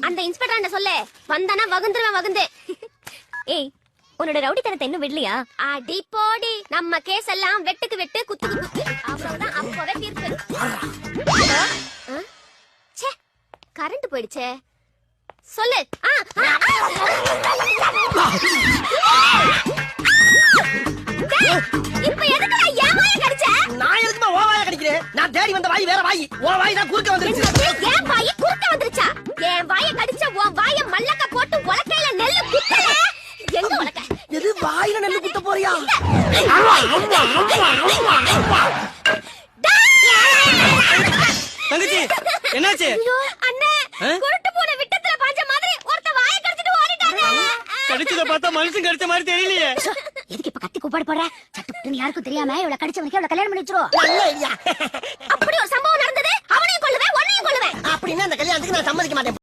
அந்த இன்ஸ்பெக்டர் என்ன சொல்ல வந்தானா வகுந்துருவேன் வகுந்து. ஏய், உன்னோட ரவுடித்தனத்தை இன்னும் விடலையா? அடி போடி, நம்ம கேஸ் எல்லாம் வெட்டுக்கு வெட்டு குத்துக்கு குத்து. அவ்வளவுதான், அப்பவே தீர்ப்பு. ச்சே, கரண்ட் போயிடுச்சே. சொல்லு. இப்ப எதுக்கு என் வாயை கடிச்ச? நான் எதுக்குமா ஓ வாயை கடிக்கிறேன்? நான் தேடி வந்த வாய் வேற வாய். ஓ வாய் தான் குறுக்க வந்துருச்சு. என் வாயை குறுக்க வந்துருச்சா? என் வாயை கடிச்ச உன் வாயை மல்லக்க போட்டு உலக்கையில நெல்லு குத்தல. எங்க உலக்க? எது வாயில நெல்லு குத்த போறியா? தங்கச்சி என்னாச்சு? அண்ணே, குருட்டு பூனை விட்டத்துல பாஞ்ச மாதிரி ஒருத்த வாயை கடிச்சிட்டு ஓடிட்டானே. கடிச்சத பார்த்தா மனுஷன் கடிச்ச மாதிரி தெரியலையே. எதுக்கு இப்ப கத்தி கூப்பாடு போடுற? சட்டுப்புட்டுன்னு யாருக்கும் தெரியாம இவள கடிச்சவனுக்கு இவள கல்யாணம் பண்ணி வச்சிருவோம். நல்ல ஐடியா. அப்படி ஒரு சம்பவம் நடந்தது. அவனையும் கொல்லுவேன், உன்னையும் கொல்லுவேன். அப்படின்னா அந்த கல்யாணத்துக்கு நான் சம்மதிக்க மாட்டேன்.